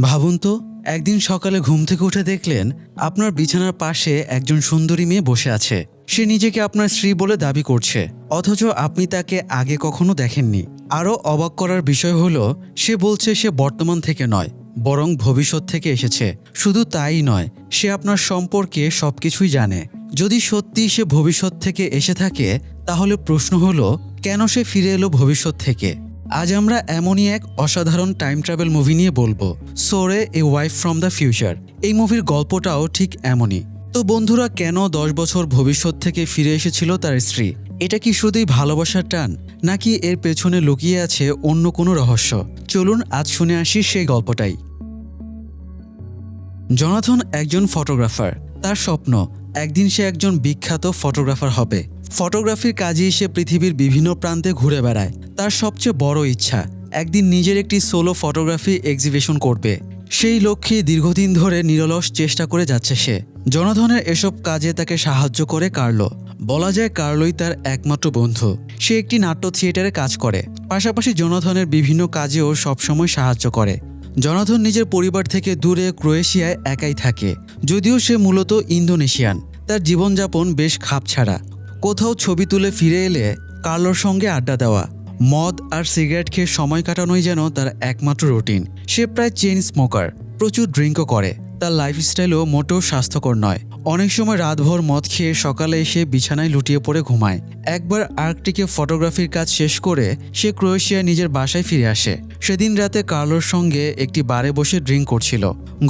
ভাবুন তো, একদিন সকালে ঘুম থেকে উঠে দেখলেন আপনার বিছানার পাশে একজন সুন্দরী মেয়ে বসে আছে। সে নিজেকে আপনার স্ত্রী বলে দাবি করছে, অথচ আপনি তাকে আগে কখনো দেখেননি। আরও অবাক করার বিষয় হলো, সে বলছে সে বর্তমান থেকে নয়, বরং ভবিষ্যৎ থেকে এসেছে। শুধু তাই নয়, সে আপনার সম্পর্কে সবকিছুই জানে। যদি সত্যি সে ভবিষ্যৎ থেকে এসে থাকে, তাহলে প্রশ্ন হলো, কেন সে ফিরে এলো ভবিষ্যৎ থেকে? আজ আমরা এমনই এক অসাধারণ টাইম ট্রাভেল মুভি নিয়ে বলবো, সোরে a wife from the future. এই মুভির গল্পটাও ঠিক এমনই। তো বন্ধুরা, কেন 10 বছর ভবিষ্যৎ থেকে ফিরে এসেছিল তার স্ত্রী? এটা কি শুধুই ভালোবাসার টান, নাকি এর পেছনে লুকিয়ে আছে অন্য কোনো রহস্য? চলুন আজ শুনে আসি সেই গল্পটাই। জোনাথন একজন ফটোগ্রাফার। তার স্বপ্ন একদিন সে একজন বিখ্যাত ফটোগ্রাফার হবে। ফটোগ্রাফির কাজেই সে পৃথিবীর বিভিন্ন প্রান্তে ঘুরে বেড়ায়। তার সবচেয়ে বড় ইচ্ছা একদিন নিজের একটি সোলো ফটোগ্রাফি এক্সিবিশন করবে। সেই লক্ষ্যে দীর্ঘদিন ধরে নিরলস চেষ্টা করে যাচ্ছে সে। জোনাথনের এসব কাজে তাকে সাহায্য করে কার্লো। বলা যায় কার্লোই তার একমাত্র বন্ধু। সে একটি নাট্য থিয়েটারে কাজ করে, পাশাপাশি জোনাথনের বিভিন্ন কাজেও সবসময় সাহায্য করে। জোনাথন নিজের পরিবার থেকে দূরে ক্রোয়েশিয়ায় একাই থাকে, যদিও সে মূলত ইন্দোনেশিয়ান। তার জীবনযাপন বেশ খাপছাড়া। কোথাও ছবি তুলে ফিরে এলে কার্লোর সঙ্গে আড্ডা দেওয়া, মদ আর সিগারেট খেয়ে সময় কাটানোই যেন তার একমাত্র রুটিন। সে প্রায় চেইন স্মোকার, প্রচুর ড্রিঙ্কও করে। তার লাইফস্টাইলও মোটেও স্বাস্থ্যকর নয়। অনেক সময় রাতভর মদ খেয়ে সকালে এসে বিছানায় লুটিয়ে পড়ে ঘুমায়। একবার আর্কটিকে ফটোগ্রাফির কাজ শেষ করে সে ক্রোয়েশিয়ায় নিজের বাসায় ফিরে আসে। সেদিন রাতে কার্লোর সঙ্গে একটি বারে বসে ড্রিঙ্ক করছিল।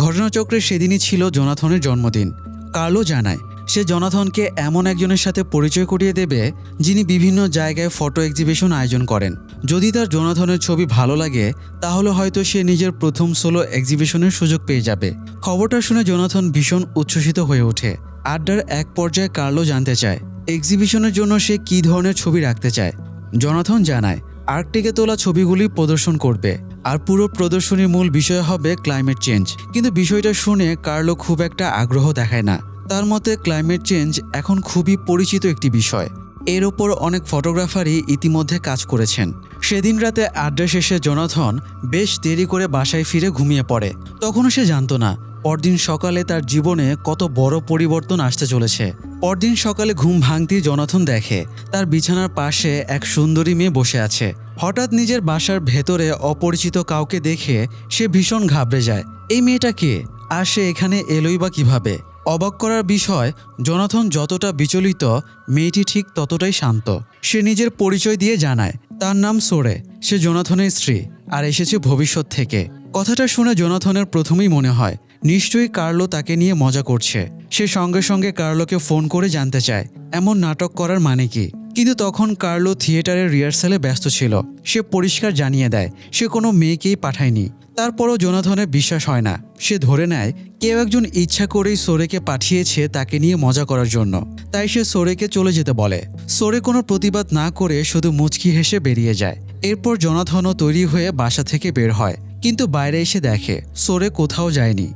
ঘটনাচক্রে সেদিনই ছিল জোনাথনের জন্মদিন। কার্লো জানায় সে জোনাথনকে এমন একজনের সাথে পরিচয় করিয়ে দেবে যিনি বিভিন্ন জায়গায় ফটো এক্সিবিশন আয়োজন করেন। যদি তার জোনাথনের ছবি ভালো লাগে, তাহলে হয়তো সে নিজের প্রথম সোলো এক্সিবিশনের সুযোগ পেয়ে যাবে। খবরটা শুনে জোনাথন ভীষণ উচ্ছ্বসিত হয়ে ওঠে। আড্ডার এক পর্যায়ে কার্লো জানতে চায় এক্সিবিশনের জন্য সে কী ধরনের ছবি রাখতে চায়। জোনাথন জানায় আর্কটিকে তোলা ছবিগুলি প্রদর্শন করবে, আর পুরো প্রদর্শনীর মূল বিষয় হবে ক্লাইমেট চেঞ্জ। কিন্তু বিষয়টা শুনে কার্লো খুব একটা আগ্রহ দেখায় না। তার মতে ক্লাইমেট চেঞ্জ এখন খুবই পরিচিত একটি বিষয়। এর ওপর অনেক ফটোগ্রাফারই ইতিমধ্যে কাজ করেছেন। সেদিন রাতে আড্ডা শেষে জোনাথন বেশ দেরি করে বাসায় ফিরে ঘুমিয়ে পড়ে। তখনও সে জানতো না পরদিন সকালে তার জীবনে কত বড় পরিবর্তন আসতে চলেছে। পরদিন সকালে ঘুম ভাঙতেই জোনাথন দেখে তার বিছানার পাশে এক সুন্দরী মেয়ে বসে আছে। হঠাৎ নিজের বাসার ভেতরে অপরিচিত কাউকে দেখে সে ভীষণ ঘাবড়ে যায়। এই মেয়েটা কে, আর সে এখানে এলোই বা কিভাবে? অবাক করার বিষয়, জোনাথন যতটা বিচলিত, মেয়েটি ঠিক ততটাই শান্ত। সে নিজের পরিচয় দিয়ে জানায় তার নাম সোরে, সে জোনাথনের স্ত্রী আর এসেছে ভবিষ্যৎ থেকে। কথাটা শুনে জোনাথনের প্রথমেই মনে হয় নিশ্চয়ই কার্লো তাকে নিয়ে মজা করছে। সে সঙ্গে সঙ্গে কার্লোকে ফোন করে জানতে চায় এমন নাটক করার মানে কি। কিন্তু তখন কার্লো থিয়েটারের রিহার্সালে ব্যস্ত ছিল। সে পরিষ্কার জানিয়ে দেয় সে কোনো মেয়েকেই পাঠায়নি। তারপরও জোনাথনের বিশ্বাস হয় না। সে ধরে নেয় কেউ একজন ইচ্ছা করেই সোরেকে পাঠিয়েছে তাকে নিয়ে মজা করার জন্য। তাই সে সোরেকে চলে যেতে বলে। সোরে কোনো প্রতিবাদ না করে শুধু মুচকি হেসে বেরিয়ে যায়। এরপর জোনাথনও তৈরি হয়ে বাসা থেকে বের হয়, কিন্তু বাইরে এসে দেখে সোরে কোথাও যায়নি।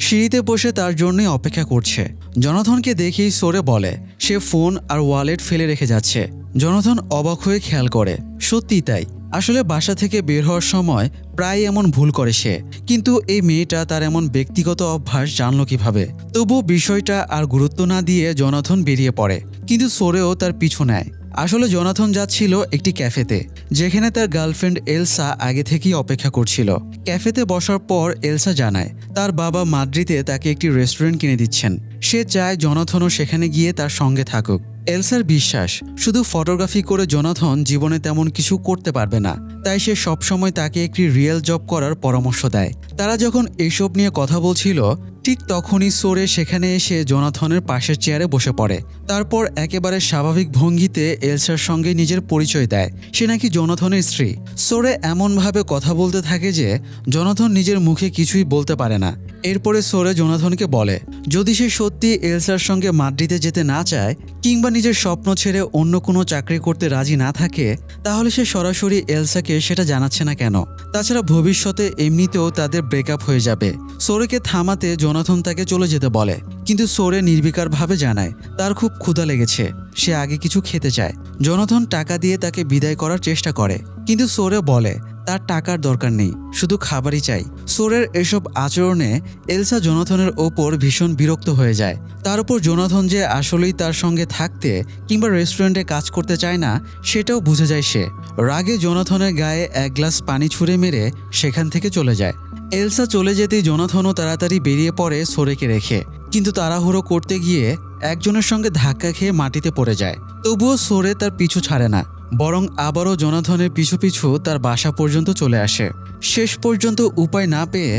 সিঁড়িতে বসে তার জন্যই অপেক্ষা করছে। জোনাথনকে দেখেই সোরে বলে সে ফোন আর ওয়ালেট ফেলে রেখে যাচ্ছে। জোনাথন অবাক হয়ে খেয়াল করে সত্যিই তাই। আসলে বাসা থেকে বের হওয়ার সময় প্রায় এমন ভুল করে সে। কিন্তু এই মেয়েটা তার এমন ব্যক্তিগত অভ্যাস জানলো কিভাবে? তবুও বিষয়টা আর গুরুত্ব না দিয়ে জোনাথন বেরিয়ে পড়ে, কিন্তু সোরেও তার পিছু নেয়। আসলে জোনাথন যাচ্ছিল একটি ক্যাফেতে, যেখানে তার গার্লফ্রেন্ড এলসা আগে থেকেই অপেক্ষা করছিল। ক্যাফেতে বসার পর এলসা জানায় তার বাবা মাদ্রিদে তাকে একটি রেস্টুরেন্ট কিনে দিচ্ছেন। সে চায় জোনাথনও সেখানে গিয়ে তার সঙ্গে থাকুক। এলসার বিশ্বাস শুধু ফটোগ্রাফি করে জোনাথন জীবনে তেমন কিছু করতে পারবে না, তাই সে সবসময় তাকে একটি রিয়েল জব করার পরামর্শ দেয়। তারা যখন এইসব নিয়ে কথা বলছিল, ঠিক তখনই সোরে সেখানে এসে জোনাথনের পাশের চেয়ারে বসে পড়ে। তারপর একেবারে স্বাভাবিক ভঙ্গিতে এলসার সঙ্গে নিজের পরিচয় দেয় সে নাকি জোনাথনের স্ত্রী। সোরে এমনভাবে কথা বলতে থাকে যে জোনাথন নিজের মুখে কিছুই বলতে পারে না। এরপরে সোরে জোনাথনকে বলে যদি সে সত্যি এলসার সঙ্গে মাদ্রিদে যেতে না চায়, কিংবা নিজের স্বপ্ন ছেড়ে অন্য কোনো চাকরি করতে রাজি না থাকে, তাহলে সে সরাসরি এলসাকে সেটা জানাচ্ছে না কেন। তাছাড়া ভবিষ্যতে এমনিতেও তাদের ব্রেকআপ হয়ে যাবে। সোরেকে থামাতে জোনাথন তাকে চলে যেতে বলে, কিন্তু সোরে নির্বিকারভাবে জানায় তার খুব ক্ষুধা লেগেছে, সে আগে কিছু খেতে চায়। জোনাথন টাকা দিয়ে তাকে বিদায় করার চেষ্টা করে, কিন্তু সোরে বলে তার টাকার দরকার নেই, শুধু খাবারই চাই। সোরের এসব আচরণে এলসা জোনাথনের ওপর ভীষণ বিরক্ত হয়ে যায়। তার উপর জোনাথন যে আসলেই তার সঙ্গে থাকতে কিংবা রেস্টুরেন্টে কাজ করতে চায় না সেটাও বুঝে যায় সে। রাগে জোনাথনের গায়ে এক গ্লাস পানি ছুঁড়ে মেরে সেখান থেকে চলে যায়। এলসা চলে যেতেই জোনাথনও তাড়াতাড়ি বেরিয়ে পড়ে সোরেকে রেখে, কিন্তু তাড়াহুড়ো করতে গিয়ে একজনের সঙ্গে ধাক্কা খেয়ে মাটিতে পড়ে যায়। তবুও সোরে তার পিছু ছাড়ে না, বরং আবারও জোনাথনের পিছু পিছু তার বাসা পর্যন্ত চলে আসে। শেষ পর্যন্ত উপায় না পেয়ে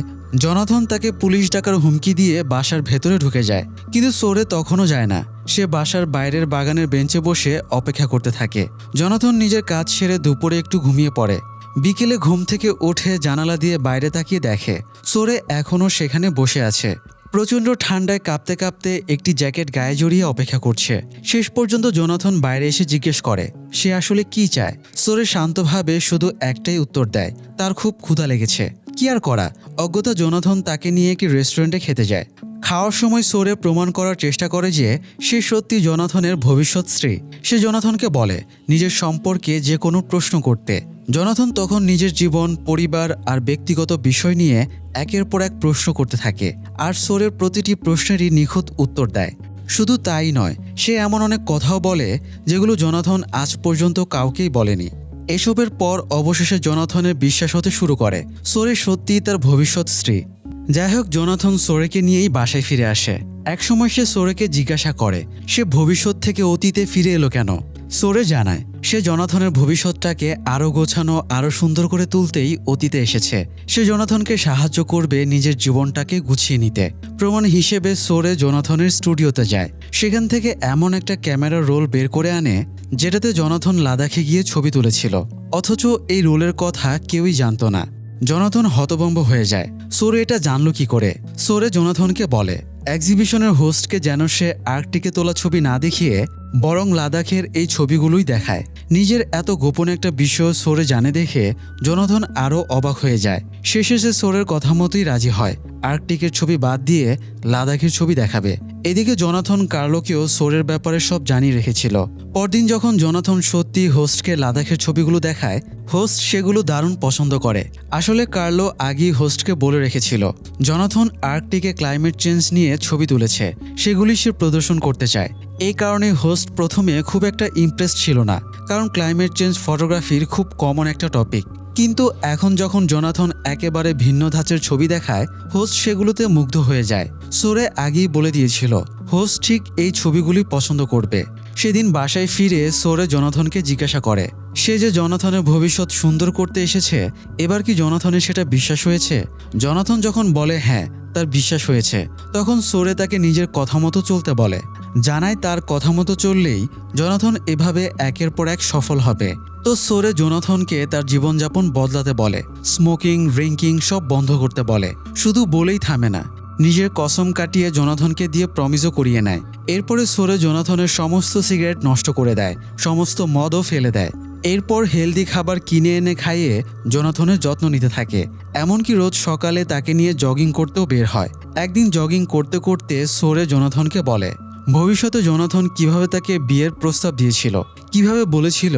জোনাথন তাকে পুলিশ ডাকার হুমকি দিয়ে বাসার ভেতরে ঢুকে যায়, কিন্তু সোরে তখনও যায় না। সে বাসার বাইরের বাগানের বেঞ্চে বসে অপেক্ষা করতে থাকে। জোনাথন নিজের কাজ সেরে দুপুরে একটু ঘুমিয়ে পড়ে। বিকেলে ঘুম থেকে উঠে জানালা দিয়ে বাইরে তাকিয়ে দেখে সোরে এখনও সেখানে বসে আছে। প্রচণ্ড ঠান্ডায় কাঁপতে কাঁপতে একটি জ্যাকেট গায়ে জড়িয়ে অপেক্ষা করছে। শেষ পর্যন্ত জোনাথন বাইরে এসে জিজ্ঞেস করে সে আসলে কি চায়। সোরে শান্তভাবে শুধু একটাই উত্তর দেয়, তার খুব ক্ষুধা লেগেছে। কি আর করা, অজ্ঞতা জোনাথন তাকে নিয়ে একটি রেস্টুরেন্টে খেতে যায়। খাওয়ার সময় সোরে প্রমাণ করার চেষ্টা করে যে সে সত্যি জোনাথনের ভবিষ্যৎ স্ত্রী। সে জোনাথনকে বলে নিজের সম্পর্কে যে কোনো প্রশ্ন করতে। জোনাথন তখন নিজের জীবন, পরিবার আর ব্যক্তিগত বিষয় নিয়ে একের পর এক প্রশ্ন করতে থাকে, আর সোরের প্রতিটি প্রশ্নেরই নিখুঁত উত্তর দেয়। শুধু তাই নয়, সে এমন অনেক কথাও বলে যেগুলো জোনাথন আজ পর্যন্ত কাউকেই বলেনি। এসবের পর অবশেষে জোনাথনের বিশ্বাস হতে শুরু করে সোরে সত্যিই তার ভবিষ্যৎ স্ত্রী। যাই হোক, জোনাথন সোরেকে নিয়েই বাসায় ফিরে আসে। একসময় সে সোরেকে জিজ্ঞাসা করে সে ভবিষ্যৎ থেকে অতীতে ফিরে এলো কেন। সোরে জানায় সে জোনাথনের ভবিষ্যৎটাকে আরও গোছানো, আরও সুন্দর করে তুলতেই অতীতে এসেছে। সে জোনাথনকে সাহায্য করবে নিজের জীবনটাকে গুছিয়ে নিতে। প্রমাণ হিসেবে সোরে জোনাথনের স্টুডিওতে যায়। সেখান থেকে এমন একটা ক্যামেরার রোল বের করে আনে যেটাতে জোনাথন লাদাখে গিয়ে ছবি তুলেছিল, অথচ এই রোলের কথা কেউই জানতো না। জোনাথন হতভম্ব হয়ে যায়, সোরে এটা জানলো কি করে। সোরে জোনাথনকে বলে এক্সিবিশনের হোস্টকে যেন সে আর্কটিকে তোলা ছবি না দেখিয়ে বরং লাদাখের এই ছবিগুলোই দেখায়। নিজের এত গোপন একটা বিষয় সোরে জানে দেখে জোনাথন আরও অবাক হয়ে যায়। শেষে সে সোরের কথা মতোই রাজি হয়, আর্কটিকের ছবি বাদ দিয়ে লাদাখের ছবি দেখাবে। এদিকে জোনাথন কার্লোকেও সোরের ব্যাপারে সব জানিয়ে রেখেছিল। পরদিন যখন জোনাথন সত্যি হোস্টকে লাদাখের ছবিগুলো দেখায়, হোস্ট সেগুলো দারুণ পছন্দ করে। আসলে কার্লো আগেই হোস্টকে বলে রেখেছিল জোনাথন আর্কটিকে ক্লাইমেট চেঞ্জ নিয়ে ছবি তুলেছে, সেগুলি সে প্রদর্শন করতে চায়। এই কারণে হোস্ট প্রথমে খুব একটা ইমপ্রেসড ছিল না, কারণ ক্লাইমেট চেঞ্জ ফটোগ্রাফির খুব কমন একটা টপিক। কিন্তু এখন যখন জোনাথন একেবারে ভিন্ন ধাঁচের ছবি দেখায়, হোস্ট সেগুলোতে মুগ্ধ হয়ে যায়। সোরে আগেই বলে দিয়েছিল হোস্ট ঠিক এই ছবিগুলি পছন্দ করবে। সেদিন বাসায় ফিরে সোরে জোনাথনকে জিজ্ঞাসা করে সে যে জোনাথনের ভবিষ্যৎ সুন্দর করতে এসেছে, এবার কি জোনাথনের সেটা বিশ্বাস হয়েছে। জোনাথন যখন বলে হ্যাঁ তার বিশ্বাস হয়েছে, তখন সোরে তাকে নিজের কথা মতো চলতে বলে। জানায় তার কথা মতো চললেই জোনাথন এভাবে একের পর এক সফল হবে। তো সোরে জোনাথনকে তার জীবনযাপন বদলাতে বলে, স্মোকিং, ড্রিঙ্কিং সব বন্ধ করতে বলে। শুধু বলেই থামে না, নিজের কসম কাটিয়ে জোনাথনকে দিয়ে প্রমিসও করিয়ে নেয়। এরপরে সোরে জোনাথনের সমস্ত সিগারেট নষ্ট করে দেয়, সমস্ত মদও ফেলে দেয়। এরপর হেলদি খাবার কিনে এনে খাইয়ে জোনাথনের যত্ন নিতে থাকে। এমনকি রোজ সকালে তাকে নিয়ে জগিং করতেও বের হয়। একদিন জগিং করতে করতে সোরে জোনাথনকে বলে ভবিষ্যতে জোনাথন কিভাবে তাকে বিয়ের প্রস্তাব দিয়েছিল, কিভাবে বলেছিল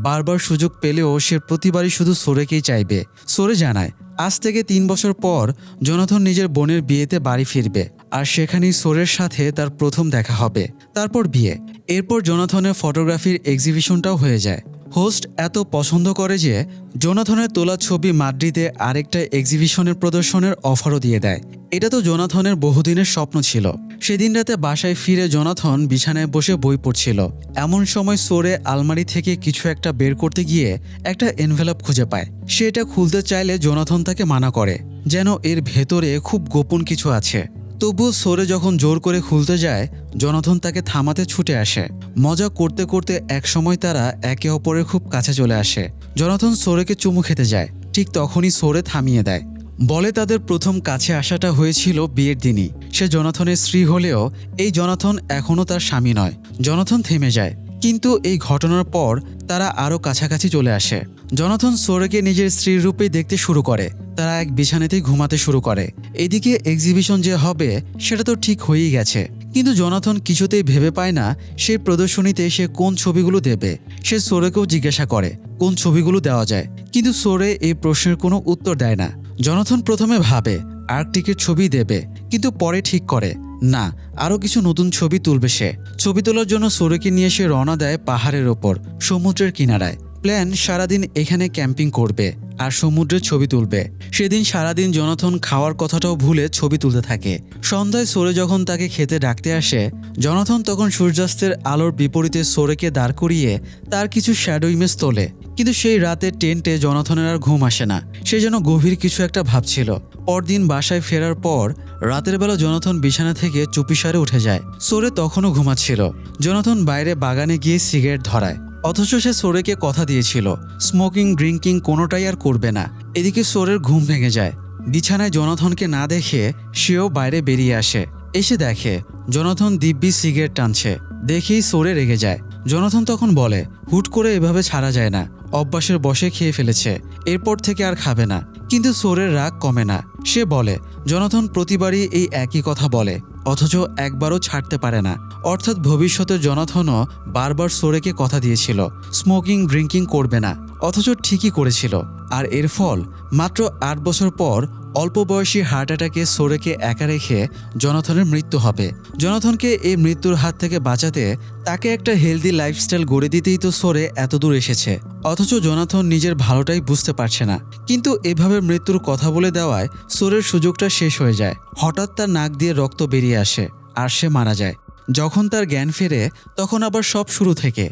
বারবার সুযোগ পেলেও সে প্রতিবারই শুধু সোরেকেই চাইবে। সোরে জানায় আজ থেকে 3 বছর পর জোনাথন নিজের বোনের বিয়েতে বাড়ি ফিরবে, আর সেখানেই সোরের সাথে তার প্রথম দেখা হবে, তারপর বিয়ে। এরপর জোনাথনের ফটোগ্রাফির এক্সিবিশনটাও হয়ে যায়। হোস্ট এত পছন্দ করে যে জোনাথনের তোলা ছবি মাদ্রিদে আরেকটা এক্সিবিশনের প্রদর্শনের অফারও দিয়ে দেয়। এটা তো জোনাথনের বহুদিনের স্বপ্ন ছিল। সেদিন রাতে বাসায় ফিরে জোনাথন বিছানায় বসে বই পড়ছিল। এমন সময় সোরে আলমারি থেকে কিছু একটা বের করতে গিয়ে একটা এনভেলপ খুঁজে পায়। সে এটা খুলতে চাইলে জোনাথন তাকে মানা করে, যেন এর ভেতরে খুব গোপন কিছু আছে। তবুও সোরে যখন জোর করে খুলতে যায়, জোনাথন তাকে থামাতে ছুটে আসে। মজা করতে করতে একসময় তারা একে অপরের খুব কাছে চলে আসে। জোনাথন সোরেকে চুমু খেতে যায়, ঠিক তখনই সোরে থামিয়ে দেয়। বলে তাদের প্রথম কাছে আসাটা হয়েছিল বিয়ের দিনই। সে জোনাথনের স্ত্রী হলেও এই জোনাথন এখনও তার স্বামী নয়। জোনাথন থেমে যায়, কিন্তু এই ঘটনার পর তারা আরও কাছাকাছি চলে আসে। জোনাথন সোরেকে নিজের স্ত্রীর রূপেই দেখতে শুরু করে। তারা এক বিছানাতেই ঘুমাতে শুরু করে। এদিকে এক্সিবিশন যে হবে সেটা তো ঠিক হয়েই গেছে, কিন্তু জোনাথন কিছুতেই ভেবে পায় না সেই প্রদর্শনীতে সে কোন ছবিগুলো দেবে। সে সোরেকেও জিজ্ঞাসা করে কোন ছবিগুলো দেওয়া যায়, কিন্তু সোরে এই প্রশ্নের কোনো উত্তর দেয় না। জনাথন প্রথমে ভাবে আর্কটিকের ছবি দেবে, কিন্তু পরে ঠিক করে না, আরও কিছু নতুন ছবি তুলবে সে। ছবি তোলার জন্য সোরেকে নিয়ে সে রওনা দেয় পাহাড়ের ওপর, সমুদ্রের কিনারায়। প্ল্যান সারাদিন এখানে ক্যাম্পিং করবে আর সমুদ্রের ছবি তুলবে। সেদিন সারাদিন জনাথন খাওয়ার কথাটাও ভুলে ছবি তুলতে থাকে। সন্ধ্যায় সোরে যখন তাকে খেতে ডাকতে আসে, জনাথন তখন সূর্যাস্তের আলোর বিপরীতে সোরেকে দাঁড় করিয়ে তার কিছু শ্যাডো ইমেজ তোলে। কিন্তু সেই রাতে টেন্টে জনাথনের আর ঘুম আসে না, সে যেন গভীর কিছু একটা ভাবছিল। পরদিন বাসায় ফেরার পর রাতের বেলা জনাথন বিছানা থেকে চুপিসারে উঠে যায়। সোরে তখনও ঘুমাচ্ছিল। জনাথন বাইরে বাগানে গিয়ে সিগারেট ধরায়, অথচ সে সোরেকে কথা দিয়েছিল স্মোকিং ড্রিঙ্কিং কোনোটাই আর করবে না। এদিকে সোরের ঘুম ভেঙে যায়। বিছানায় জনাথনকে না দেখে সেও বাইরে বেরিয়ে আসে। এসে দেখে জনাথন দিব্যি সিগারেট টানছে। দেখেই সোরে রেগে যায়। জনাথন তখন বলে, হুট করে এভাবে ছাড়া যায় না, অভ্যাসের বশে খেয়ে ফেলেছে, এরপর থেকে আর খাবে না। কিন্তু সোরের রাগ কমে না। সে বলে জনাথন প্রতিবারই এই একই কথা বলে, অথচ একবারও ছাড়তে পারে না। অর্থাৎ ভবিষ্যতে জনাথনও বারবার সোরেকে কথা দিয়েছিল স্মোকিং ড্রিঙ্কিং করবে না, অথচ ঠিকই করেছিল। আর এর ফল মাত্র 8 বছর পর অল্প বয়সী হার্ট অ্যাটাকে সোরেকে একা রেখে জনাথনের মৃত্যু হবে। জনাথনকে এই মৃত্যুর হাত থেকে বাঁচাতে তাকে একটা হেলদি লাইফস্টাইল গড়ে দিতেই তো সোরে এতদূর এসেছে, অথচ জনাথন নিজের ভালোটাই বুঝতে পারছে না। কিন্তু এভাবে মৃত্যুর কথা বলে দেওয়ায় সোরের সুযোগটা শেষ হয়ে যায়। হঠাৎ তার নাক দিয়ে রক্ত বেরিয়ে আসে আর সে মারা যায়। যখন তার জ্ঞান ফেরে তখন আবার সব শুরু থেকে।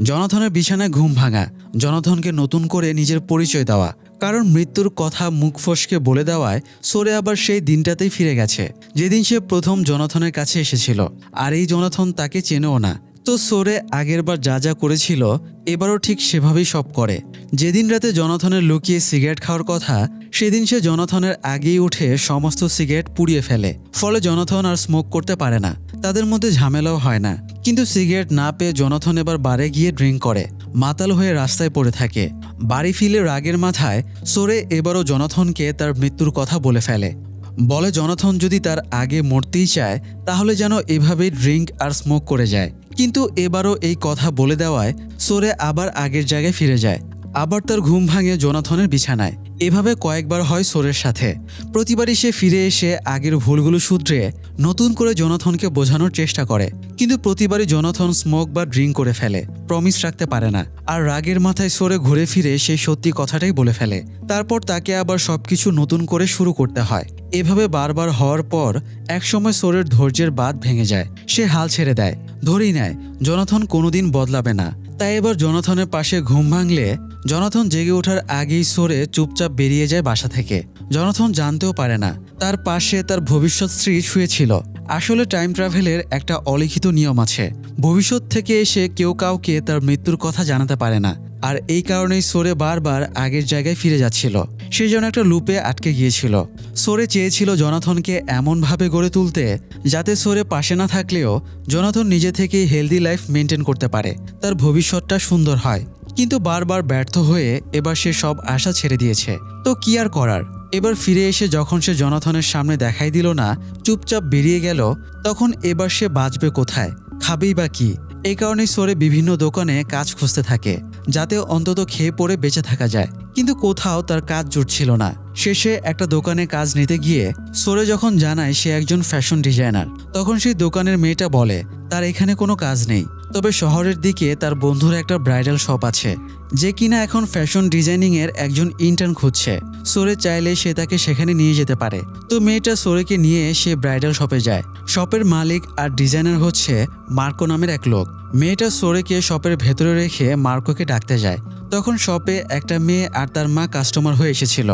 জনাথনের বিছানায় ঘুম ভাঙা, জনাথনকে নতুন করে নিজের পরিচয় দেওয়া, কারণ মৃত্যুর কথা মুখ ফসকে বলে দেওয়ায় সোরে আবার সেই দিনটাতেই ফিরে গেছে যেদিন সে প্রথম জনাথনের কাছে এসেছিল। আর এই জনাথন তাকে চেনেও না। তো সোরে আগেরবার যা যা করেছিল এবারও ঠিক সেভাবেই সব করে। যেদিন রাতে জনাথনের লুকিয়ে সিগারেট খাওয়ার কথা, সেদিন সে জনাথনের আগেই উঠে সমস্ত সিগারেট পুড়িয়ে ফেলে। ফলে জনাথন আর স্মোক করতে পারে না, তাদের মধ্যে ঝামেলাও হয় না। কিন্তু সিগারেট না পেয়ে জনাথন এবার বারে গিয়ে ড্রিঙ্ক করে, মাতাল হয়ে রাস্তায় পড়ে থাকে। বাড়ি ফিরে রাগের মাথায় সোরে এবারও জনাথনকে তার মৃত্যুর কথা বলে ফেলে। বলে জনাথন যদি তার আগে মরতেই চায় তাহলে যেন এভাবেই ড্রিঙ্ক আর স্মোক করে যায়। কিন্তু এবারও এই কথা বলে দেওয়ায় সোরে আবার আগের জায়গায় ফিরে যায়। আবার তার ঘুম ভাঙে জনাথনের বিছানায়। এভাবে কয়েকবার হয় সোরের সাথে। প্রতিবারই সে ফিরে এসে আগের ভুলগুলো শুধরে নতুন করে জনাথনকে বোঝানোর চেষ্টা করে, কিন্তু প্রতিবারই জনাথন স্মোক বা ড্রিঙ্ক করে ফেলে, প্রমিস রাখতে পারে না। আর রাগের মাথায় সোরে ঘুরে ফিরে সেই সত্যি কথাটাই বলে ফেলে। তারপর তাকে আবার সবকিছু নতুন করে শুরু করতে হয়। এভাবে বারবার হওয়ার পর একসময় সোরের ধৈর্যের বাঁধ ভেঙে যায়। সে হাল ছেড়ে দেয়, ধরেই নেয় জনাথন কোনোদিন বদলাবে না। তাই এবার জনাথনের পাশে ঘুম ভাঙলে জনাথন জেগে ওঠার আগেই সোরে চুপচাপ বেরিয়ে যায় বাসা থেকে। জনাথন জানতেও পারে না তার পাশে তার ভবিষ্যৎ স্ত্রী শুয়েছিল। আসলে টাইম ট্রাভেলের একটা অলিখিত নিয়ম আছে, ভবিষ্যৎ থেকে এসে কেউ কাউকে তার মৃত্যুর কথা জানাতে পারে না। আর এই কারণেই সোরে বারবার আগের জায়গায় ফিরে যাচ্ছিল। সে যেন একটা লুপে আটকে গিয়েছিল। সোরে চেয়েছিল জনাথনকে এমনভাবে গড়ে তুলতে যাতে সোরে পাশে না থাকলেও জনাথন নিজে থেকেই হেলদি লাইফ মেনটেন করতে পারে, তার ভবিষ্যৎটা সুন্দর হয়। কিন্তু বারবার ব্যর্থ হয়ে এবার সে সব আশা ছেড়ে দিয়েছে। তো কি আর করার। এবার ফিরে এসে যখন সে জনাথনের সামনে দেখাই দিল না, চুপচাপ বেরিয়ে গেল, তখন এবার সে বাঁচবে কোথায়, খাবেই বা কি? এই কারণেই সোরে বিভিন্ন দোকানে কাজ খুঁজতে থাকে যাতে অন্তত খেয়ে পড়ে বেঁচে থাকা যায়। কিন্তু কোথাও তার কাজ জুটছিল না। শেষে একটা দোকানে কাজ নিতে গিয়ে সোরে যখন জানায় সে একজন ফ্যাশন ডিজাইনার, তখন সেই দোকানের মেয়েটা বলে তার এখানে কোনো কাজ নেই, তবে শহরের দিকে তার বন্ধুর একটা ব্রাইডাল শপ আছে যে কিনা এখন ফ্যাশন ডিজাইনিংয়ের একজন ইন্টার্ন খুঁজছে। সোরে চাইলে সে তাকে সেখানে নিয়ে যেতে পারে। তো মেয়েটা সোরেকে নিয়ে সে ব্রাইডাল শপে যায়। শপের মালিক আর ডিজাইনার হচ্ছে মার্কো নামের এক লোক। মেয়েটা সোরেকে শপের ভেতরে রেখে মার্কোকে ডাকতে যায়। তখন শপে একটা মেয়ে আর তার মা কাস্টমার হয়ে এসেছিল।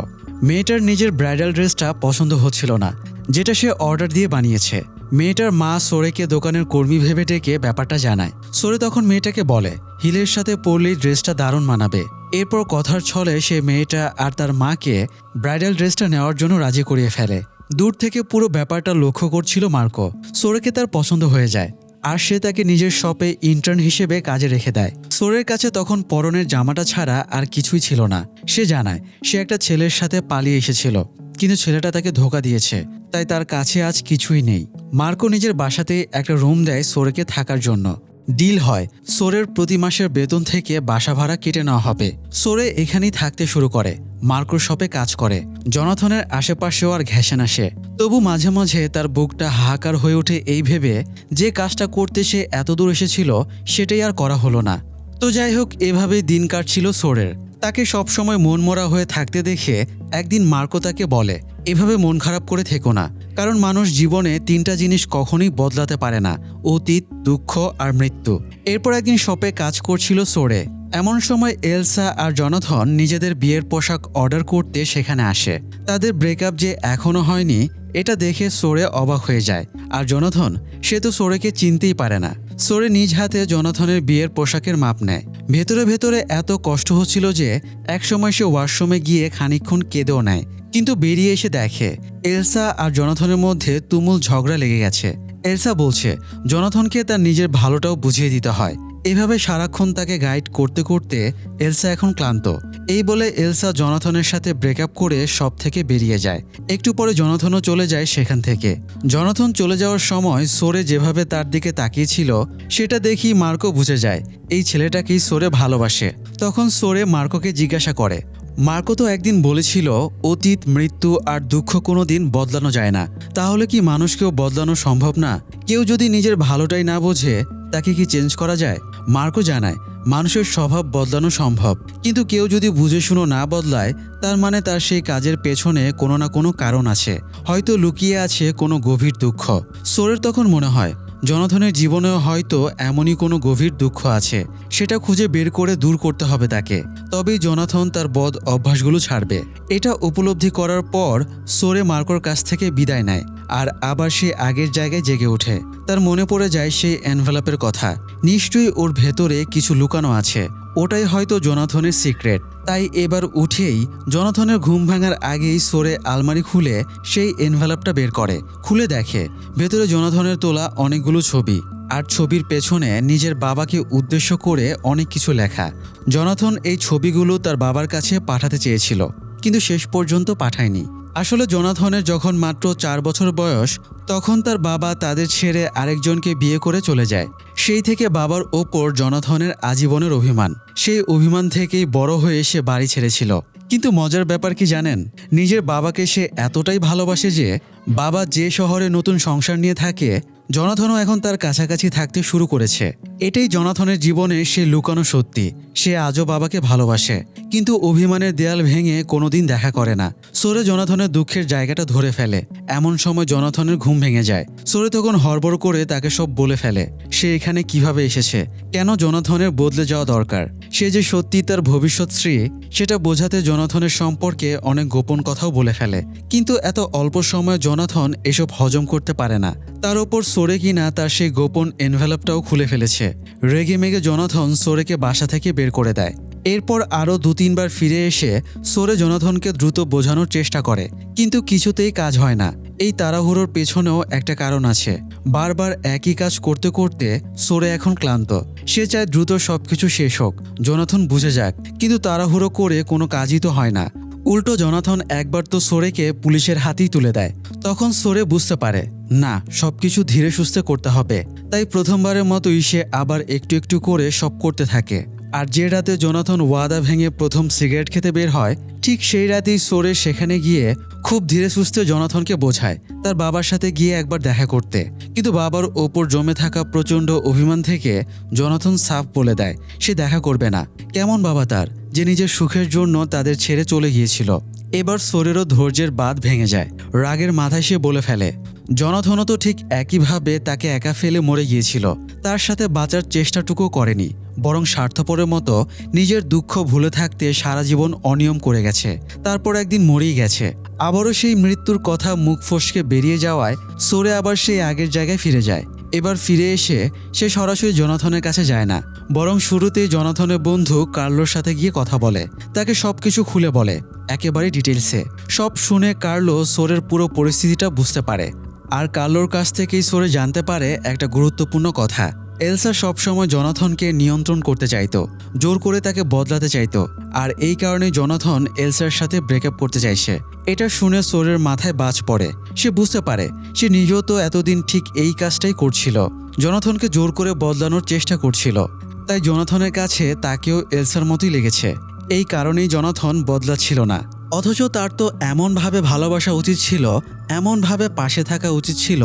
মেয়েটার নিজের ব্রাইডাল ড্রেসটা পছন্দ হচ্ছিল না, যেটা সে অর্ডার দিয়ে বানিয়েছে। মেয়েটার মা সোরেকে দোকানের কর্মী ভেবে ডেকে ব্যাপারটা জানায়। সোরে তখন মেয়েটাকে বলে হিলের সাথে পরলেই ড্রেসটা দারুণ মানাবে। এরপর কথার ছলে সে মেয়েটা আর তার মাকে ব্রাইডাল ড্রেসটা নেওয়ার জন্য রাজি করিয়ে ফেলে। দূর থেকে পুরো ব্যাপারটা লক্ষ্য করছিল মার্কো। সোরেকে তার পছন্দ হয়ে যায় আর সে তাকে নিজের শপে ইন্টার্ন হিসেবে কাজে রেখে দেয়। সোরের কাছে তখন পরনের জামাটা ছাড়া আর কিছুই ছিল না। সে জানায় সে একটা ছেলের সাথে পালিয়ে এসেছিল, কিন্তু ছেলেটা তাকে ধোঁকা দিয়েছে, তাই তার কাছে আজ কিছুই নেই। মার্কো নিজের বাসাতে একটা রুম দেয় সোরেকে থাকার জন্য। ডিল হয় সোরের প্রতি মাসের বেতন থেকে বাসা ভাড়া কেটে নেওয়া হবে। সোরে এখানেই থাকতে শুরু করে, মার্কোর শপে কাজ করে। জনাথনের আশেপাশেও আর ঘেঁষে আসে। তবু মাঝে মাঝে তার বুকটা হাহাকার হয়ে ওঠে এই ভেবে যে কাজটা করতে সে এত দূর এসেছিল সেটাই আর করা হলো না। তো যাই হোক, এভাবেই দিন কাটছিল সোরের। তাকে সবসময় মনমরা হয়ে থাকতে দেখে একদিন মার্কো তাকে বলে, এভাবে মন খারাপ করে থেকো না, কারণ মানুষ জীবনে তিনটা জিনিস কখনোই বদলাতে পারে না: অতীত, দুঃখ আর মৃত্যু। এরপর একদিন শপে কাজ করছিল সোরে। এমন সময় এলসা আর জনাথন নিজেদের বিয়ের পোশাক অর্ডার করতে সেখানে আসে। তাদের ব্রেকআপ যে এখনো হয়নি এটা দেখে সোরে অবাক হয়ে যায়। আর জনাথন, সে তো সোরেকে চিনতেই পারে না। সোরে নিজ হাতে জনাথনের বিয়ের পোশাকের মাপ নেয়। ভেতরে ভেতরে এত কষ্ট হচ্ছিল যে একসময় সে ওয়াশরুমে গিয়ে খানিকক্ষণ কেঁদেও নেয়। কিন্তু বেরিয়ে এসে দেখে এলসা আর জনাথনের মধ্যে তুমুল ঝগড়া লেগে গেছে। এলসা বলছে জনাথনকে তার নিজের ভালোটাও বুঝিয়ে দিতে হয়। এভাবে সারাক্ষণ তাকে গাইড করতে করতে এলসা এখন ক্লান্ত। এই বলে এলসা জনাথনের সাথে ব্রেকআপ করে সব থেকে বেরিয়ে যায়। একটু পরে জনাথনও চলে যায় সেখান থেকে। জনাথন চলে যাওয়ার সময় সোরে যেভাবে তার দিকে তাকিয়েছিল সেটা দেখি মার্কো বুঝে যায় এই ছেলেটাকেই সোরে ভালোবাসে। তখন সোরে মার্কোকে জিজ্ঞাসা করে, মার্কো তো একদিন বলেছিল অতীত, মৃত্যু আর দুঃখ কোনোদিন বদলানো যায় না, তাহলে কি মানুষকেও বদলানো সম্ভব না? কেউ যদি নিজের ভালোটাই না বোঝে তাকে কি চেঞ্জ করা যায়? মার্কো জানায় মানুষের স্বভাব বদলানো সম্ভব, কিন্তু কেউ যদি বুঝে শুনো না বদলায় তার মানে তার সেই কাজের পেছনে কোনো না কোনো কারণ আছে, হয়তো লুকিয়ে আছে কোনো গভীর দুঃখ। সোরের তখন মনে হয় জনাথনের জীবনেও হয়তো এমনই কোনো গভীর দুঃখ আছে, সেটা খুঁজে বের করে দূর করতে হবে তাকে, তবেই জনাথন তার বদ অভ্যাসগুলো ছাড়বে। এটা উপলব্ধি করার পর সোরে মার্কোর কাছ থেকে বিদায় নেয় আর আবার সে আগের জায়গায় জেগে ওঠে। তার মনে পড়ে যায় সেই এনভেলপের কথা। নিশ্চয়ই ওর ভেতরে কিছু লুকানো আছে, ওটাই হয়তো জনাথনের সিক্রেট। তাই এবার উঠেই জনাথনের ঘুম ভাঙার আগেই সোরে আলমারি খুলে সেই এনভেলপটা বের করে। খুলে দেখে ভেতরে জনাথনের তোলা অনেকগুলো ছবি, আর ছবির পেছনে নিজের বাবাকে উদ্দেশ্য করে অনেক কিছু লেখা। জনাথন এই ছবিগুলো তার বাবার কাছে পাঠাতে চেয়েছিল, কিন্তু শেষ পর্যন্ত পাঠায়নি। আসলে জনাথনের যখন মাত্র 4 বছর বয়স তখন তার বাবা তাদের ছেড়ে আরেকজনকে বিয়ে করে চলে যায়। সেই থেকে বাবার ওপর জনাথনের আজীবনের অভিমান। সেই অভিমান থেকেই বড় হয়ে সে বাড়ি ছেড়েছিল। কিন্তু মজার ব্যাপার কি জানেন, নিজের বাবাকে সে এতটাই ভালোবাসে যে বাবা যে শহরে নতুন সংসার নিয়ে থাকে জনাথনও এখন তার কাছাকাছি থাকতে শুরু করেছে। এটাই জনাথনের জীবনে সে লুকানো সত্যি। সে আজও বাবাকে ভালোবাসে, কিন্তু অভিমানের দেয়াল ভেঙে কোনোদিন দেখা করে না। সোরে জনাথনের দুঃখের জায়গাটা ধরে ফেলে। এমন সময় জনাথনের ঘুম ভেঙে যায়। সোরে তখন হড়বড় করে তাকে সব বলে ফেলে সে এখানে কিভাবে এসেছে, কেন জনাথনের বদলে যাওয়া দরকার। সে যে সত্যি তার ভবিষ্যৎ স্ত্রী সেটা বোঝাতে জনাথনের সম্পর্কে অনেক গোপন কথাও বলে ফেলে। কিন্তু এত অল্প সময়ে জনাথন এসব হজম করতে পারে না। তার ওপর সোরে কিনা তার সেই গোপন এনভেলপটাও খুলে ফেলেছে। রেগে মেগে জনাথন সোরেকে বাসা থেকে বের করে দেয়। এরপর আরও 2-3 বার ফিরে এসে সোরে জনাথনকে দ্রুত বোঝানোর চেষ্টা করে, কিন্তু কিছুতেই কাজ হয় না। এই তাড়াহুড়োর পেছনেও একটা কারণ আছে। বারবার একই কাজ করতে করতে সোরে এখন ক্লান্ত। সে চায় দ্রুত সবকিছু শেষ হোক, জনাথন বুঝে যাক, কিন্তু তাড়াহুড়ো করে কোনো কাজই তো হয় না। উল্টো জনাথন একবার তো সোরেকে পুলিশের হাতেই তুলে দেয়। তখন সোরে বুঝতে পারে না, সবকিছু ধীরে সুস্থে করতে হবে। তাই প্রথমবারের মতোই সে আবার একটু একটু করে সব করতে থাকে। আর যে রাতে জনাথন ওয়াদা ভেঙে প্রথম সিগারেট খেতে বের হয় ঠিক সেই রাতেই সোরে সেখানে গিয়ে খুব ধীরে সুস্থে জনাথনকে বোঝায় তার বাবার সাথে গিয়ে একবার দেখা করতে। কিন্তু বাবার ওপর জমে থাকা প্রচণ্ড অভিমান থেকে জনাথন সাফ বলে দেয় সে দেখা করবে না। কেমন বাবা তার, যে নিজের সুখের জন্য তাদের ছেড়ে চলে গিয়েছিল। এবার সোরেরও ধৈর্যের বাঁধ ভেঙে যায়। রাগের মাথায় সে বলে ফেলে জনাথনও তো ঠিক একইভাবে তাকে একা ফেলে মরে গিয়েছিল, তার সাথে বাঁচার চেষ্টাটুকু করেনি, বরং স্বার্থপরের মতো নিজের দুঃখ ভুলে থাকতে সারা জীবন অনিয়ম করে গেছে। তারপর একদিন মরেই গেছে। আবারও সেই মৃত্যুর কথা মুখ ফসকে বেরিয়ে যাওয়ায় সোরে আবার সেই আগের জায়গায় ফিরে যায়। এবার ফিরে এসে সে সরাসরি জনাথনের কাছে যায় না, বরং শুরুতেই জনাথনের বন্ধু কার্লোর সাথে গিয়ে কথা বলে, তাকে সবকিছু খুলে বলে, একেবারে ডিটেলসে। সব শুনে কার্লো সোরের পুরো পরিস্থিতিটা বুঝতে পারে। আর কার্লোর কাছ থেকেই সোরে জানতে পারে একটা গুরুত্বপূর্ণ কথা। এলসা সবসময় জোনাথনকে নিয়ন্ত্রণ করতে চাইতো, জোর করে তাকে বদলাতে চাইতো, আর এই কারণে জোনাথন এলসার সাথে ব্রেকআপ করতে চাইছে। এটা শুনে সোরের মাথায় বাজ পড়ে। সে বুঝতে পারে সে নিজেও তো এতদিন ঠিক এই কাজটাই করছিল, জোনাথনকে জোর করে বদলানোর চেষ্টা করছিল। তাই জোনাথনের কাছে তাকেও এলসার মতোই লেগেছে। এই কারণেই জোনাথন বদলাচ্ছিল না। অথচ তার তো এমনভাবে ভালোবাসা উচিত ছিল, এমনভাবে পাশে থাকা উচিত ছিল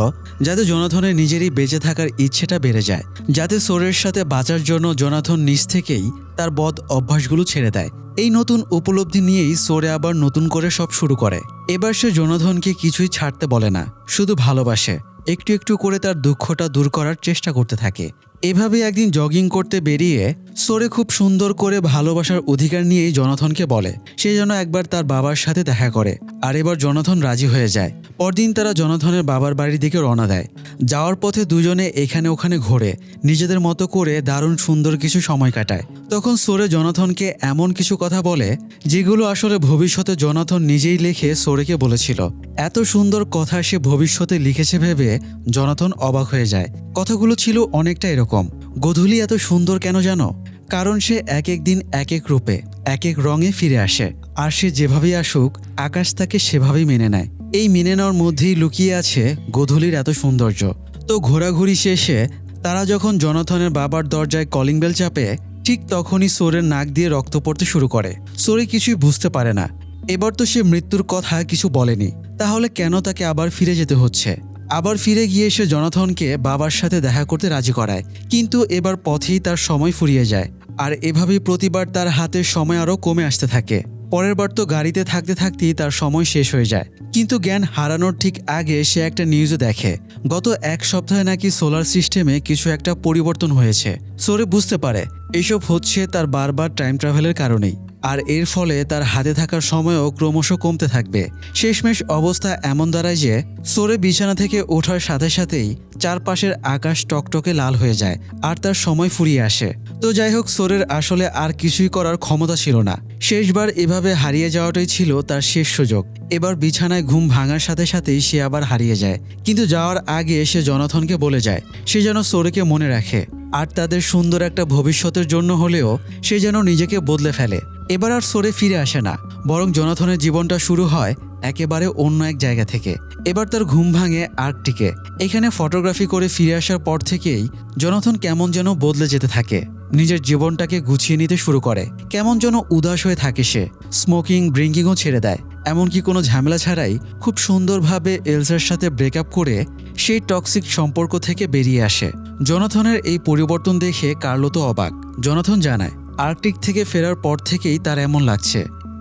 যাতে জোনাথনের নিজেরই বেঁচে থাকার ইচ্ছেটা বেড়ে যায়, যাতে সোরের সাথে বাঁচার জন্য জোনাথন নিজ থেকেই তার বদ অভ্যাসগুলো ছেড়ে দেয়। এই নতুন উপলব্ধি নিয়েই সোরে আবার নতুন করে সব শুরু করে। এবার সে জোনাথনকে কিছুই ছাড়তে বলে না, শুধু ভালোবাসে। একটু একটু করে তার দুঃখটা দূর করার চেষ্টা করতে থাকে। এভাবে একদিন জগিং করতে বেরিয়ে সোরে খুব সুন্দর করে ভালোবাসার অধিকার নিয়েই জোনাথনকে বলে সে যেন একবার তার বাবার সাথে দেখা করে, আর এবার জোনাথন রাজি হয়ে যায়। পরদিন তারা জোনাথনের বাবার বাড়ির দিকে রওনা দেয়। যাওয়ার পথে দুজনে এখানে ওখানে ঘোরে, নিজেদের মতো করে দারুণ সুন্দর কিছু সময় কাটায়। তখন সোরে জোনাথনকে এমন কিছু কথা বলে যেগুলো আসলে ভবিষ্যতে জোনাথন নিজেই লিখে সোরেকে বলেছিল। এত সুন্দর কথা সে ভবিষ্যতে লিখেছে ভেবে জোনাথন অবাক হয়ে যায়। কথাগুলো ছিল অনেকটা এরকম: গোধূলি এত সুন্দর কেন জানো? কারণ সে এক এক দিন এক এক রূপে এক এক রঙে ফিরে আসে, আর সে যেভাবেই আসুক আকাশ তাকে সেভাবেই মেনে নেয়। এই মেনে নেওয়ার মধ্যেই লুকিয়ে আছে গোধূলির এত সৌন্দর্য। তো ঘোরাঘুরি শেষে তারা যখন জোনাথনের বাবার দরজায় কলিং বেল চাপে, ঠিক তখনই সোরের নাক দিয়ে রক্ত পড়তে শুরু করে। সোরে কিছুই বুঝতে পারে না। এবার তো সে মৃত্যুর কথা কিছু বলেনি, তাহলে কেন তাকে আবার ফিরে যেতে হচ্ছে? আবার ফিরে গিয়ে সে জোনাথনকে বাবার সাথে দেখা করতে রাজি করায়, কিন্তু এবার পথেই তার সময় ফুরিয়ে যায়। আর এভাবেই প্রতিবার তার হাতের সময় আরও কমে আসতে থাকে। পরের বার তো গাড়িতে থাকতে থাকতেই তার সময় শেষ হয়ে যায়। কিন্তু জ্ঞান হারানোর ঠিক আগে সে একটা নিউজে দেখে গত এক সপ্তাহে নাকি সোলার সিস্টেমে কিছু একটা পরিবর্তন হয়েছে। সোরে বুঝতে পারে এসব হচ্ছে তার বারবার টাইম ট্রাভেলের কারণেই, আর এর ফলে তার হাতে থাকার সময়ও ক্রমশ কমতে থাকবে। শেষমেশ অবস্থা এমন দাঁড়ায় যে সোরে বিছানা থেকে ওঠার সাথে সাথেই চারপাশের আকাশ টকটকে লাল হয়ে যায়, আর তার সময় ফুরিয়ে আসে। তো যাই হোক, সোরের আসলে আর কিছুই করার ক্ষমতা ছিল না। শেষবার এভাবে হারিয়ে যাওয়াটাই ছিল তার শেষ সুযোগ। এবার বিছানায় ঘুম ভাঙার সাথে সাথেই সে আবার হারিয়ে যায়। কিন্তু যাওয়ার আগে সে জোনাথনকে বলে যায় সে যেন সোরেকে মনে রাখে, আর তাদের সুন্দর একটা ভবিষ্যতের জন্য হলেও সে যেন নিজেকে বদলে ফেলে। এবার আর সোরে ফিরে আসে না, বরং জোনাথনের জীবনটা শুরু হয় একেবারে অন্য এক জায়গা থেকে। এবার তার ঘুম ভাঙে আর্কটিকে। এখানে ফটোগ্রাফি করে ফিরে আসার পর থেকেই জোনাথন কেমন যেন বদলে যেতে থাকে, নিজের জীবনটাকে গুছিয়ে নিতে শুরু করে। কেমন যেন উদাস হয়ে থাকে সে, স্মোকিং ড্রিঙ্কিংও ছেড়ে দেয়। এমনকি কোনো ঝামেলা ছাড়াই খুব সুন্দরভাবে এলসার সাথে ব্রেকআপ করে সেই টক্সিক সম্পর্ক থেকে বেরিয়ে আসে। জোনাথনের এই পরিবর্তন দেখে কার্লো তো অবাক। জোনাথন জানায় আর্কটিক থেকে ফেরার পর থেকেই তার এমন লাগছে।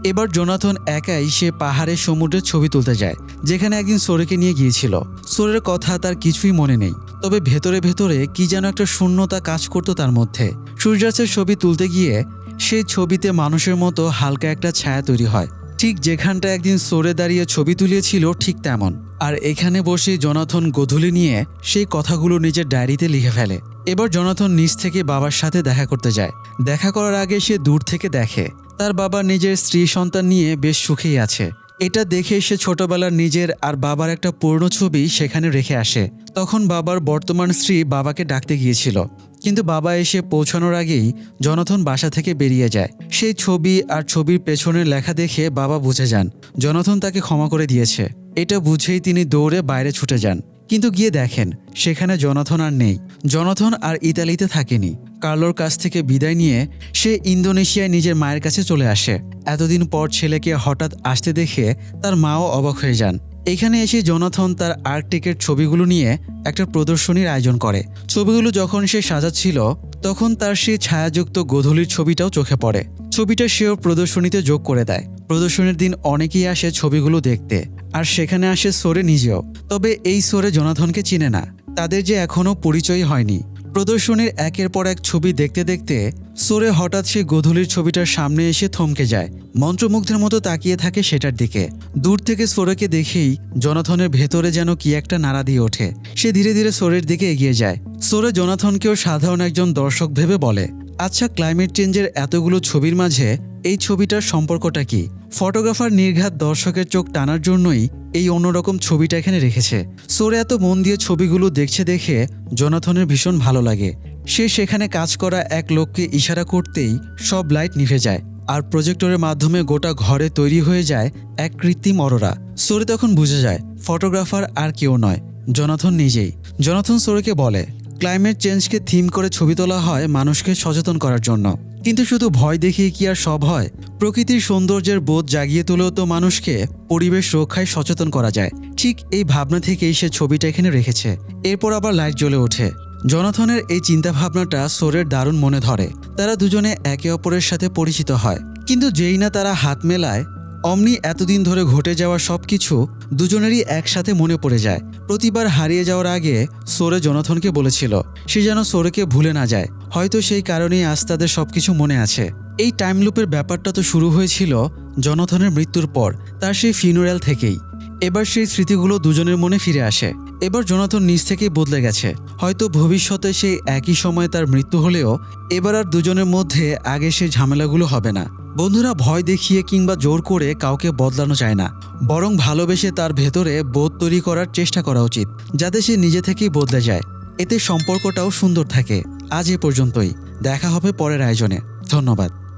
এবার জোনাথন একাই সে পাহাড়ের সমুদ্রের ছবি তুলতে যায়, যেখানে একদিন সোরেকে নিয়ে গিয়েছিল। সোরের কথা তার কিছুই মনে নেই, তবে ভেতরে ভেতরে কি যেন একটা শূন্যতা কাজ করতো তার মধ্যে। সূর্যাস্তের ছবি তুলতে গিয়ে সেই ছবিতে মানুষের মতো হালকা একটা ছায়া তৈরি হয়, ঠিক যেখানটা একদিন সোরে দাঁড়িয়ে ছবি তুলিয়েছিল ঠিক তেমন। আর এখানে বসে জোনাথন গোধূলি নিয়ে সেই কথাগুলো নিজের ডায়েরিতে লিখে ফেলে। এবার জোনাথন নিজ থেকে বাবার সাথে দেখা করতে যায়। দেখা করার আগে সে দূর থেকে দেখে তার বাবা নিজের স্ত্রী সন্তান নিয়ে বেশ সুখেই আছে। এটা দেখে সে ছোটবেলার নিজের আর বাবার একটা পুরনো ছবি সেখানে রেখে আসে। তখন বাবার বর্তমান স্ত্রী বাবাকে ডাকতে গিয়েছিল, কিন্তু বাবা এসে পৌঁছানোর আগেই জোনাথন বাসা থেকে বেরিয়ে যায়। সেই ছবি আর ছবির পেছনের লেখা দেখে বাবা বুঝে যান জোনাথন তাকে ক্ষমা করে দিয়েছে। এটা বুঝেই তিনি দৌড়ে বাইরে ছুটে যান, কিন্তু গিয়ে দেখেন সেখানে জোনাথন আর নেই। জোনাথন আর ইতালিতে থাকেনি। কার্লোর কাছ থেকে বিদায় নিয়ে সে ইন্দোনেশিয়ায় নিজের মায়ের কাছে চলে আসে। এতদিন পর ছেলেকে হঠাৎ আসতে দেখে তার মাও অবাক হয়ে যান। এখানে এসে জোনাথন তার আর্কটিকের ছবিগুলো নিয়ে একটা প্রদর্শনীর আয়োজন করে। ছবিগুলো যখন সে সাজাচ্ছিল তখন তার সেই ছায়াযুক্ত গোধূলির ছবিটাও চোখে পড়ে। ছবিটা সেও প্রদর্শনীতে যোগ করে দেয়। প্রদর্শনীর দিন অনেকেই আসে ছবিগুলো দেখতে, আর সেখানে আসে সোরে নিজেও। তবে এই সোরে জোনাথনকে চিনে না, তাদের যে এখনও পরিচয় হয়নি। প্রদর্শনীর একের পর এক ছবি দেখতে দেখতে সোরে হঠাৎ সে গোধূলির ছবিটার সামনে এসে থমকে যায়, মন্ত্রমুগ্ধের মতো তাকিয়ে থাকে সেটার দিকে। দূর থেকে সোরেকে দেখেই জোনাথনের ভেতরে যেন কি একটা নাড়া দিয়ে ওঠে। সে ধীরে ধীরে সোরের দিকে এগিয়ে যায়। সোরে জোনাথনকেও সাধারণ একজন দর্শক ভেবে বলে, আচ্ছা, ক্লাইমেট চেঞ্জের এতগুলো ছবির মাঝে এই ছবিটার সম্পর্কটা কি? ফটোগ্রাফার নির্ঘাত দর্শকের চোখ টানার জন্যই এই অন্যরকম ছবিটা এখানে রেখেছে। সোরে এত মন দিয়ে ছবিগুলো দেখছে দেখে জোনাথনের ভীষণ ভালো লাগে। সে সেখানে কাজ করা এক লোককে ইশারা করতেই সব লাইট নিভে যায়, আর প্রজেক্টরের মাধ্যমে গোটা ঘরে তৈরি হয়ে যায় এক কৃত্রিম অরোরা। সোরে তখন বুঝে যায় ফটোগ্রাফার আর কেউ নয়, জোনাথন নিজেই। জোনাথন সোরেকে বলে, ক্লাইমেট চেঞ্জকে থিম করে ছবি তোলা হয় মানুষকে সচেতন করার জন্য, কিন্তু শুধু ভয় দেখিয়ে কি আর সব হয়? প্রকৃতির সৌন্দর্যের বোধ জাগিয়ে তুলেও তো মানুষকে পরিবেশ রক্ষায় সচেতন করা যায়। ঠিক এই ভাবনা থেকেই সে ছবিটা এখানে রেখেছে। এরপর আবার লাইট জ্বলে ওঠে। জোনাথনের এই চিন্তাভাবনাটা সোরের দারুণ মনে ধরে। তারা দুজনে একে অপরের সাথে পরিচিত হয়, কিন্তু যেই না তারা হাত মেলায় অমনি এতদিন ধরে ঘটে যাওয়া সবকিছু দুজনেরই একসাথে মনে পড়ে যায়। প্রতিবার হারিয়ে যাওয়ার আগে সোরে জোনাথনকে বলেছিল সে যেন সোরেকে ভুলে না যায়। হয়তো সেই কারণেই আজ তাদের সবকিছু মনে আছে। এই টাইম লুপের ব্যাপারটা তো শুরু হয়েছিল জোনাথনের মৃত্যুর পর, তার সেই ফিউনারাল থেকেই। এবার সেই স্মৃতিগুলো দুজনের মনে ফিরে আসে। এবার জোনাথন নিজ থেকেই বদলে গেছে। হয়তো ভবিষ্যতে সেই একই সময় তার মৃত্যু হলেও এবার আর দুজনের মধ্যে আগে সেই ঝামেলাগুলো হবে না। বন্ধুরা, ভয় দেখিয়ে কিংবা জোর করে কাউকে বদলানো যায় না, বরং ভালোবেসে তার ভেতরে বোধ তৈরি করার চেষ্টা করা উচিত, যাতে সে নিজে থেকেই বদলে যায়। এতে সম্পর্কটাও সুন্দর থাকে। আজ এ পর্যন্তই, দেখা হবে পরের আয়োজনে। ধন্যবাদ।